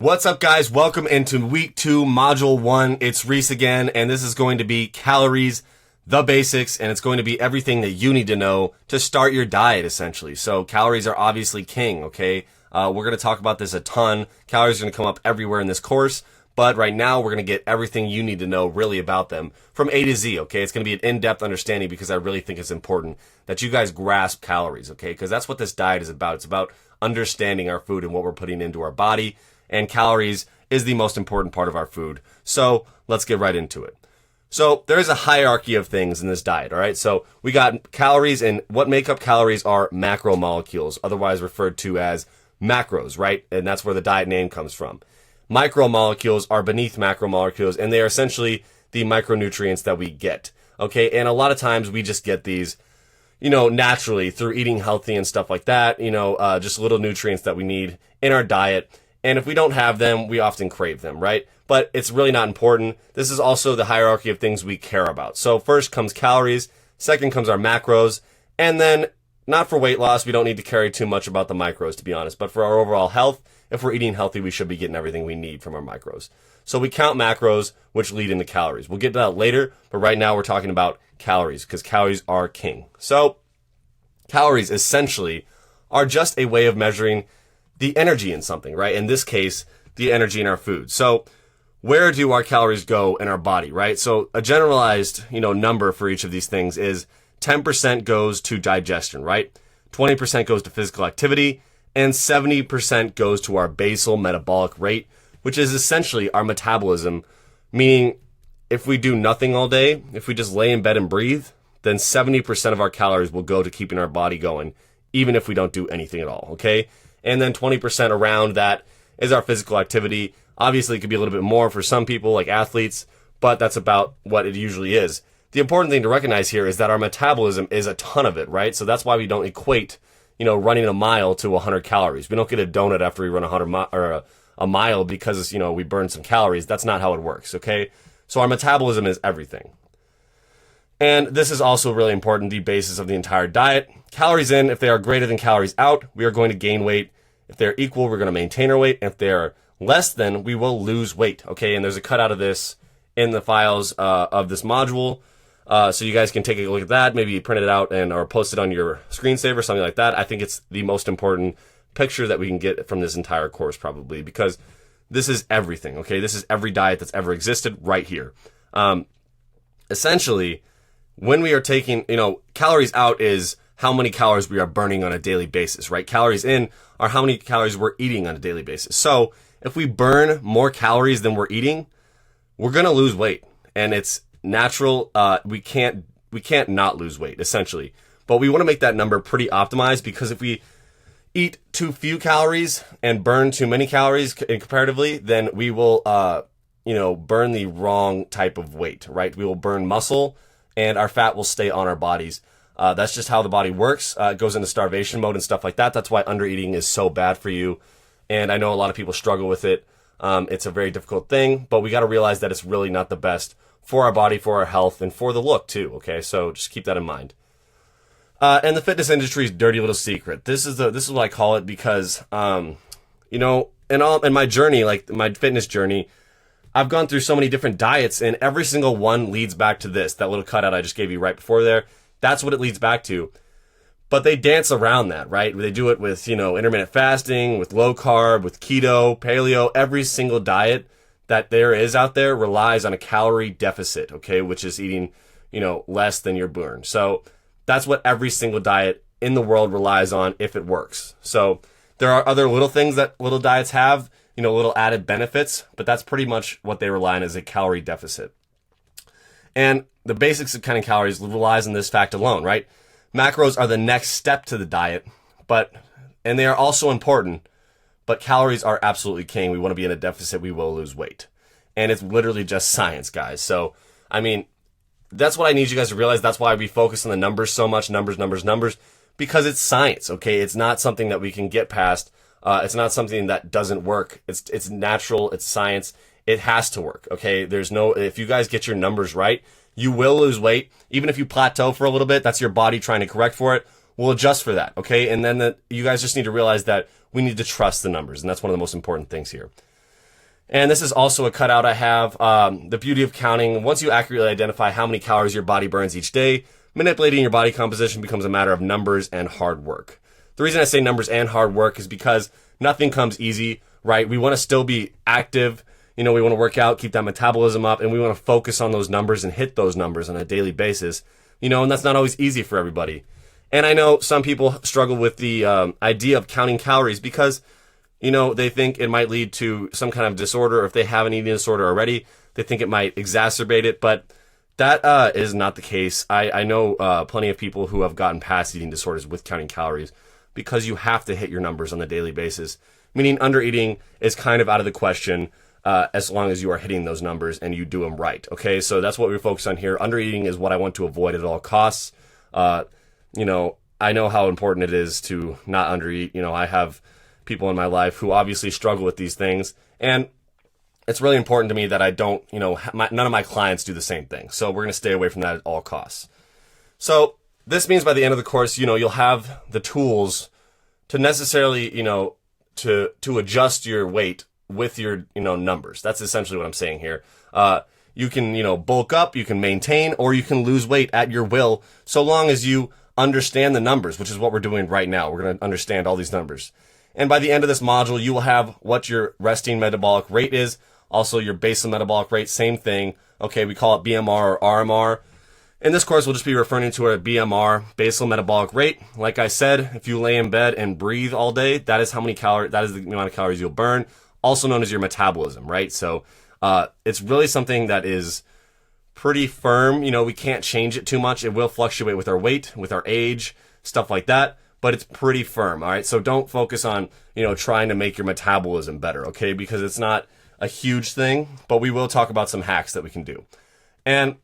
What's up, guys? Welcome into week 2, module 1. It's Reese again, and this is going to be calories, the basics, and it's going to be everything that you need to know to start your diet, essentially. So calories are obviously king, okay? We're going to talk about this a ton. Calories are going to come up everywhere in this course, but right now we're going to get everything you need to know really about them from A to Z, okay? It's going to be an in-depth understanding because I really think it's important that you guys grasp calories, okay? Because that's what this diet is about. It's about understanding our food and what we're putting into our body. And calories is the most important part of our food. So let's get right into it. So there is a hierarchy of things in this diet, all right? So we got calories, and what make up calories are macromolecules, otherwise referred to as macros, right? And that's where the diet name comes from. Micromolecules are beneath macromolecules, and they are essentially the micronutrients that we get, okay? And a lot of times we just get these, naturally through eating healthy and stuff like that, just little nutrients that we need in our diet. And if we don't have them, we often crave them, right? But it's really not important. This is also the hierarchy of things we care about. So first comes calories, second comes our macros, and then not for weight loss, we don't need to care too much about the micros, to be honest. But for our overall health, if we're eating healthy, we should be getting everything we need from our macros. So we count macros, which lead into calories. We'll get to that later, but right now we're talking about calories, because calories are king. So calories essentially are just a way of measuring the energy in something, right? In this case, the energy in our food. So where do our calories go in our body, right? So a generalized, number for each of these things is 10% goes to digestion, right? 20% goes to physical activity, and 70% goes to our basal metabolic rate, which is essentially our metabolism, meaning if we do nothing all day, if we just lay in bed and breathe, then 70% of our calories will go to keeping our body going, even if we don't do anything at all, okay? And then 20% around that is our physical activity. Obviously, it could be a little bit more for some people, like athletes, but that's about what it usually is. The important thing to recognize here is that our metabolism is a ton of it, right? So that's why we don't equate, running a mile to 100 calories. We don't get a donut after we run a mile because, we burn some calories. That's not how it works, okay? So our metabolism is everything. And this is also really important, the basis of the entire diet. Calories in, if they are greater than calories out, we are going to gain weight. If they're equal, we're going to maintain our weight. If they're less than, we will lose weight, okay? And there's a cutout of this in the files of this module. So you guys can take a look at that, maybe print it out or post it on your screensaver, something like that. I think it's the most important picture that we can get from this entire course probably, because this is everything, okay? This is every diet that's ever existed right here. Essentially, when we are taking, calories out is how many calories we are burning on a daily basis, right? Calories in are how many calories we're eating on a daily basis. So if we burn more calories than we're eating, we're going to lose weight. And it's natural. We can't not lose weight, essentially. But we want to make that number pretty optimized, because if we eat too few calories and burn too many calories comparatively, then we will, burn the wrong type of weight, right? We will burn muscle, and our fat will stay on our bodies. That's just how the body works. It goes into starvation mode and stuff like that. That's why undereating is so bad for you. And I know a lot of people struggle with it. It's a very difficult thing, but we got to realize that it's really not the best for our body, for our health, and for the look too. Okay, so just keep that in mind. And the fitness industry's dirty little secret. This is what I call it, because, in my journey, like my fitness journey, I've gone through so many different diets, and every single one leads back to this. That little cutout I just gave you right before there, that's what it leads back to. But they dance around that, right? They do it with, intermittent fasting, with low carb, with keto, paleo. Every single diet that there is out there relies on a calorie deficit, okay? Which is eating, less than your burn. So that's what every single diet in the world relies on if it works. So there are other little things that little diets have, little added benefits, but that's pretty much what they rely on, is a calorie deficit. And the basics of counting calories relies on this fact alone, right? Macros are the next step to the diet, and they are also important, but calories are absolutely king. We want to be in a deficit, we will lose weight. And it's literally just science, guys. So, that's what I need you guys to realize. That's why we focus on the numbers so much, numbers, because it's science, okay? It's not something that we can get past. It's not something that doesn't work. It's natural. It's science. It has to work, okay? If you guys get your numbers right, you will lose weight. Even if you plateau for a little bit, that's your body trying to correct for it. We'll adjust for that, okay? And then you guys just need to realize that we need to trust the numbers, and that's one of the most important things here. And this is also a cutout I have. The beauty of counting, once you accurately identify how many calories your body burns each day, manipulating your body composition becomes a matter of numbers and hard work. The reason I say numbers and hard work is because nothing comes easy, right? We want to still be active. We want to work out, keep that metabolism up, and we want to focus on those numbers and hit those numbers on a daily basis. And that's not always easy for everybody. And I know some people struggle with the idea of counting calories because they think it might lead to some kind of disorder, or if they have an eating disorder already, they think it might exacerbate it. But that is not the case. I know plenty of people who have gotten past eating disorders with counting calories because you have to hit your numbers on a daily basis, meaning undereating is kind of out of the question as long as you are hitting those numbers and you do them right. Okay, so that's what we focus on here. Undereating is what I want to avoid at all costs. I know how important it is to not undereat. I have people in my life who obviously struggle with these things, and it's really important to me that I don't, none of my clients do the same thing. So we're going to stay away from that at all costs. So this means by the end of the course, you'll have the tools to necessarily, to adjust your weight with your, numbers. That's essentially what I'm saying here. You can, bulk up, you can maintain, or you can lose weight at your will, so long as you understand the numbers, which is what we're doing right now. We're going to understand all these numbers. And by the end of this module, you will have what your resting metabolic rate is, also your basal metabolic rate, same thing. Okay, we call it BMR or RMR. In this course, we'll just be referring to a BMR, basal metabolic rate. Like I said, if you lay in bed and breathe all day, that is that is the amount of calories you'll burn, also known as your metabolism, right? So it's really something that is pretty firm. We can't change it too much. It will fluctuate with our weight, with our age, stuff like that, but it's pretty firm, all right? So don't focus on, trying to make your metabolism better, okay? Because it's not a huge thing, but we will talk about some hacks that we can do. And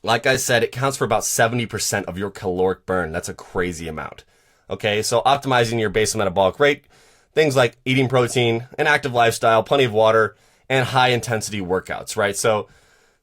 like I said, it counts for about 70% of your caloric burn. That's a crazy amount, okay? So optimizing your basal metabolic rate, things like eating protein, an active lifestyle, plenty of water, and high intensity workouts, right? So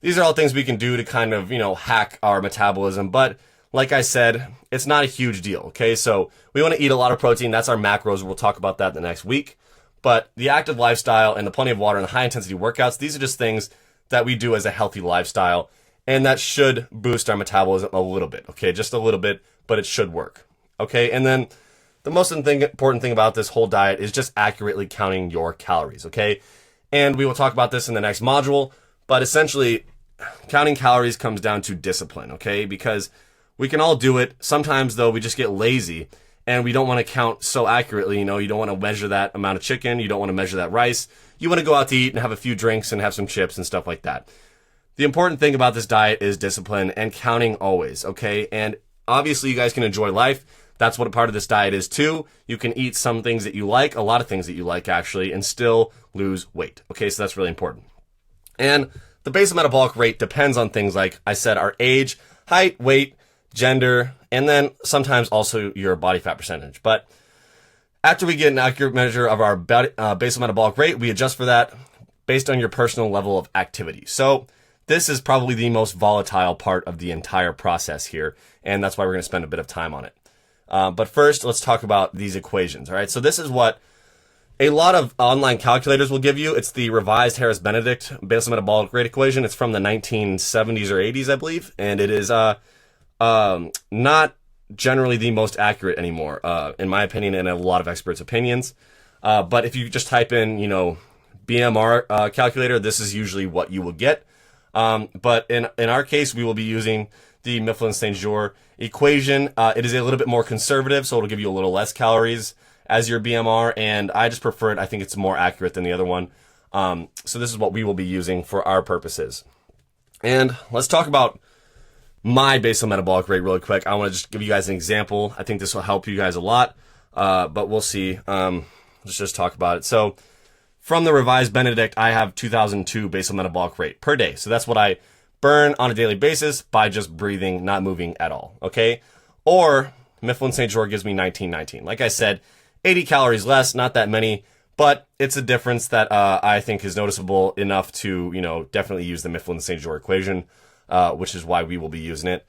these are all things we can do to kind of, hack our metabolism, but like I said, it's not a huge deal, okay? So we want to eat a lot of protein. That's our macros. We'll talk about that the next week. But the active lifestyle and the plenty of water and the high intensity workouts, these are just things that we do as a healthy lifestyle, and that should boost our metabolism a little bit, okay? Just a little bit, but it should work, okay? And then the most important thing about this whole diet is just accurately counting your calories, okay? And we will talk about this in the next module, but essentially, counting calories comes down to discipline, okay? Because we can all do it. Sometimes, though, we just get lazy and we don't want to count so accurately. You don't want to measure that amount of chicken. You don't want to measure that rice. You want to go out to eat and have a few drinks and have some chips and stuff like that. The important thing about this diet is discipline and counting always, okay? And obviously, you guys can enjoy life. That's what a part of this diet is, too. You can eat some things that you like, a lot of things that you like, actually, and still lose weight, okay? So that's really important. And the basal metabolic rate depends on things like I said, our age, height, weight, gender, and then sometimes also your body fat percentage. But after we get an accurate measure of our basal metabolic rate, we adjust for that based on your personal level of activity. So this is probably the most volatile part of the entire process here, and that's why we're going to spend a bit of time on it. But first, let's talk about these equations, all right? So this is what a lot of online calculators will give you. It's the revised Harris-Benedict basal metabolic rate equation. It's from the 1970s or 80s, I believe, and it is not generally the most accurate anymore, in my opinion, and a lot of experts' opinions. But if you just type in, BMR calculator, this is usually what you will get. But in our case, we will be using the Mifflin-St. Jean equation. It is a little bit more conservative, so it'll give you a little less calories as your BMR, and I just prefer it. I think it's more accurate than the other one. So this is what we will be using for our purposes. And let's talk about my basal metabolic rate really quick. I want to just give you guys an example. I think this will help you guys a lot, but we'll see. Let's just talk about it. So from the revised Benedict, I have 2002 basal metabolic rate per day. So that's what I burn on a daily basis by just breathing, not moving at all, okay? Or Mifflin-St. Jean gives me 1919. Like I said, 80 calories less, not that many, but it's a difference that I think is noticeable enough to, definitely use the Mifflin-St. Jean equation, which is why we will be using it.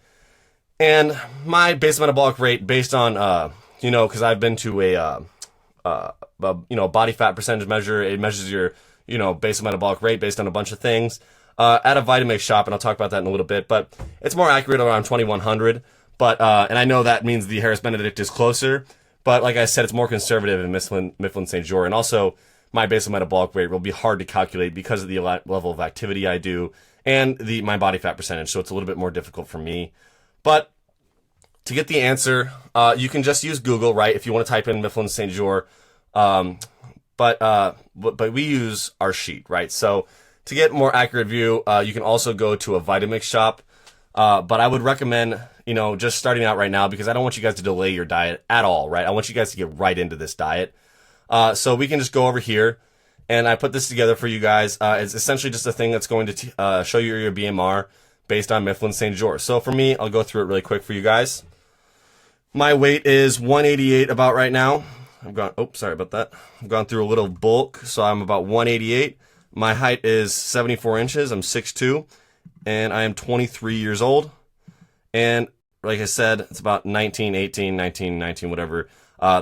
And my basal metabolic rate based on, because I've been to a body fat percentage measure. It measures your, basal metabolic rate based on a bunch of things at a Vitamix shop, and I'll talk about that in a little bit, but it's more accurate around 2100. But, and I know that means the Harris Benedict is closer, but like I said, it's more conservative in Mifflin St. Jean, and also my basal metabolic rate will be hard to calculate because of the level of activity I do and my body fat percentage, so it's a little bit more difficult for me. But to get the answer, you can just use Google, right? If you want to type in Mifflin St. Jean, but we use our sheet, right? So to get a more accurate view, you can also go to a Vitamix shop. But I would recommend, just starting out right now, because I don't want you guys to delay your diet at all, right? I want you guys to get right into this diet. So we can just go over here, and I put this together for you guys. It's essentially just a thing that's going to show you your BMR based on Mifflin St. Jean. So for me, I'll go through it really quick for you guys. My weight is 188 about right now. Sorry about that. I've gone through a little bulk, so I'm about 188. My height is 74 inches. I'm 6'2", and I am 23 years old. And like I said, it's about 19, whatever.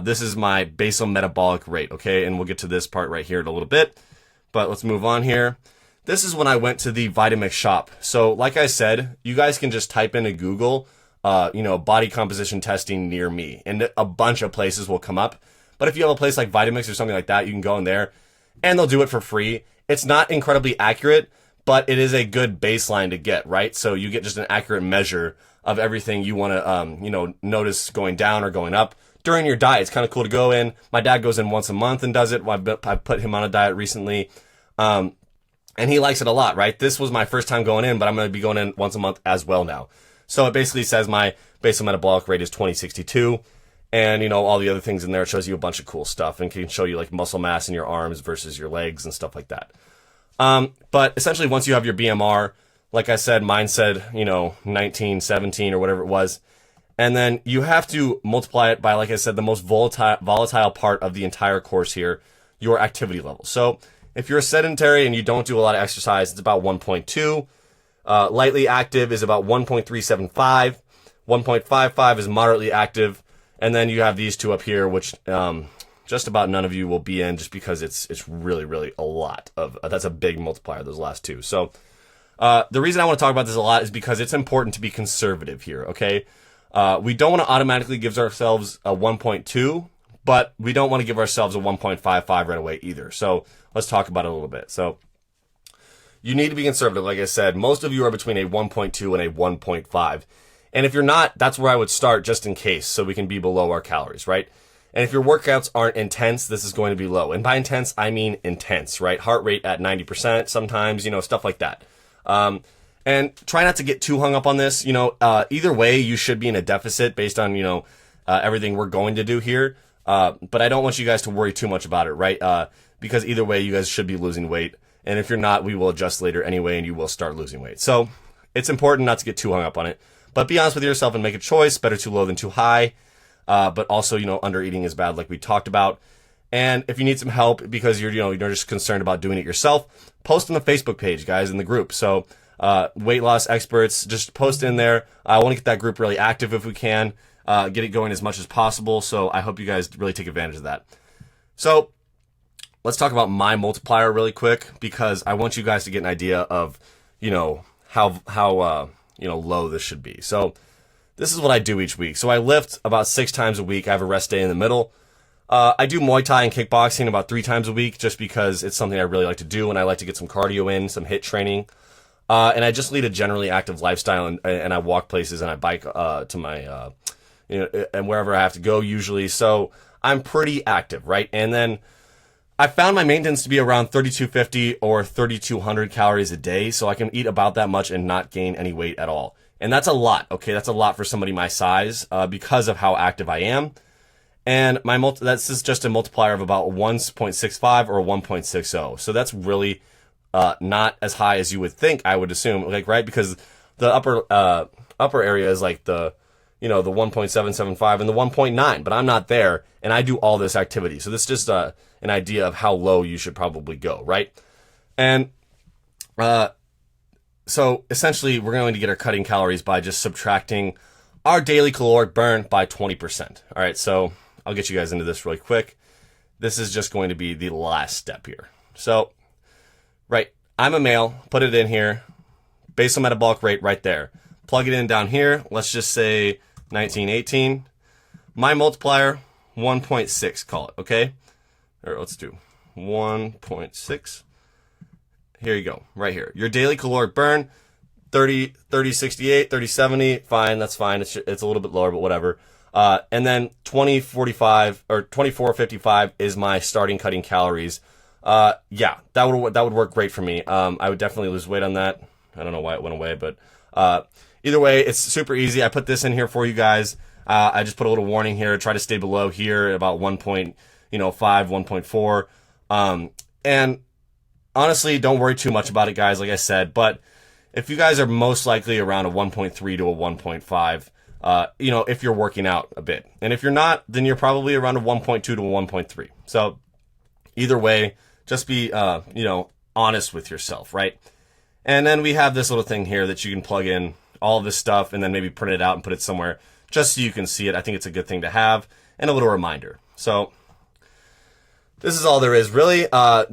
This is my basal metabolic rate, okay? And we'll get to this part right here in a little bit. But let's move on here. This is when I went to the Vitamix shop. So like I said, you guys can just type into Google, body composition testing near me, and a bunch of places will come up. But if you have a place like Vitamix or something like that, you can go in there and they'll do it for free. It's not incredibly accurate, but it is a good baseline to get, right? So you get just an accurate measure of everything you want to, notice going down or going up during your diet. It's kind of cool to go in. My dad goes in once a month and does it. I put him on a diet recently. And he likes it a lot, right? This was my first time going in, but I'm going to be going in once a month as well now. So it basically says my basal metabolic rate is 2062. And, all the other things in there, it shows you a bunch of cool stuff and can show you like muscle mass in your arms versus your legs and stuff like that. But essentially once you have your BMR, like I said, mine said, 19, 17 or whatever it was. And then you have to multiply it by, like I said, the most volatile part of the entire course here, your activity level. So if you're sedentary and you don't do a lot of exercise, it's about 1.2. Lightly active is about 1.375. 1.55 is moderately active. And then you have these two up here, which just about none of you will be in, just because it's really, really a lot of, that's a big multiplier, those last two. So the reason I want to talk about this a lot is because it's important to be conservative here, okay? We don't want to automatically give ourselves a 1.2, but we don't want to give ourselves a 1.55 right away either. So let's talk about it a little bit. So you need to be conservative. Like I said, most of you are between a 1.2 and a 1.5. And if you're not, that's where I would start just in case, so we can be below our calories, right? And if your workouts aren't intense, this is going to be low. And by intense, I mean intense, right? Heart rate at 90% sometimes, stuff like that. And try not to get too hung up on this. Either way, you should be in a deficit based on, everything we're going to do here. But I don't want you guys to worry too much about it, right? Because either way, you guys should be losing weight. And if you're not, we will adjust later anyway, and you will start losing weight. So it's important not to get too hung up on it. But be honest with yourself and make a choice. Better too low than too high. But also, under eating is bad, like we talked about. And if you need some help because you're just concerned about doing it yourself, post on the Facebook page, guys, in the group. So weight loss experts, just post in there. I want to get that group really active if we can, get it going as much as possible. So I hope you guys really take advantage of that. So let's talk about my multiplier really quick, because I want you guys to get an idea of, how low this should be. So this is what I do each week. So I lift about 6 times a week. I have a rest day in the middle. I do Muay Thai and kickboxing about 3 times a week, just because it's something I really like to do, and I like to get some cardio in, some HIIT training. And I just lead a generally active lifestyle, and I walk places, and I bike to my, and wherever I have to go usually. So I'm pretty active, right? And then I found my maintenance to be around 3,250 or 3,200 calories a day, so I can eat about that much and not gain any weight at all. And that's a lot, okay? That's a lot for somebody my size, because of how active I am. And that's just a multiplier of about 1.65 or 1.60. So that's really not as high as you would think, I would assume, right? Because the upper area is like the 1.775 and the 1.9, but I'm not there, and I do all this activity. So this is just an idea of how low you should probably go, right? And so essentially, we're going to get our cutting calories by just subtracting our daily caloric burn by 20%. All right, so I'll get you guys into this really quick. This is just going to be the last step here. So right? I'm a male, put it in here, basal metabolic rate right there. Plug it in down here, let's just say 1918. My multiplier, 1.6, call it, okay? Or let's do 1.6. Here you go, right here. Your daily caloric burn, 3068, 3070, fine, that's fine. It's a little bit lower, but whatever. And then 2045 or 2455 is my starting cutting calories. Yeah, that would work great for me. I would definitely lose weight on that. I don't know why it went away, but either way, it's super easy. I put this in here for you guys. I just put a little warning here. Try to stay below here at about 1.5, 1.4. And honestly, don't worry too much about it, guys, like I said. But if you guys are most likely around a 1.3 to a 1.5, if you're working out a bit. And if you're not, then you're probably around a 1.2 to a 1.3. So either way, just be, honest with yourself, right? And then we have this little thing here that you can plug in all of this stuff and then maybe print it out and put it somewhere just so you can see it. I think it's a good thing to have and a little reminder. So this is all there is, really.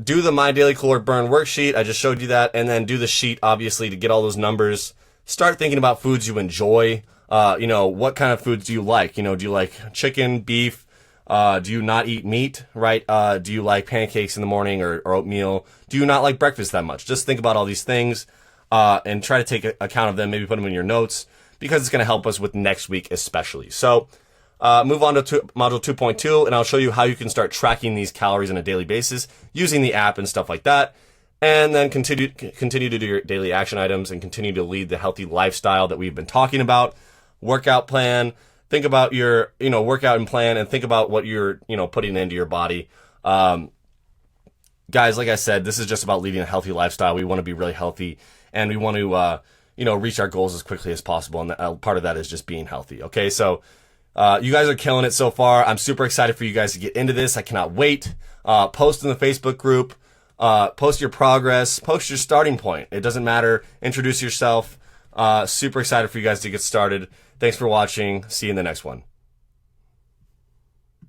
Do the My Daily Caloric Burn worksheet. I just showed you that. And then do the sheet, obviously, to get all those numbers. Start thinking about foods you enjoy. What kind of foods do you like? Do you like chicken, beef? Do you not eat meat, right? Do you like pancakes in the morning or oatmeal? Do you not like breakfast that much? Just think about all these things and try to take account of them. Maybe put them in your notes because it's going to help us with next week especially. So move on to Module 2.2, and I'll show you how you can start tracking these calories on a daily basis using the app and stuff like that. And then continue to do your daily action items and continue to lead the healthy lifestyle that we've been talking about. Workout plan. Think about your, workout and plan, and think about what you're, putting into your body. Guys, like I said, this is just about leading a healthy lifestyle. We want to be really healthy, and we want to, reach our goals as quickly as possible. And part of that is just being healthy. Okay, so you guys are killing it so far. I'm super excited for you guys to get into this. I cannot wait. Post in the Facebook group. Post your progress. Post your starting point. It doesn't matter. Introduce yourself. Super excited for you guys to get started. Thanks for watching. See you in the next one.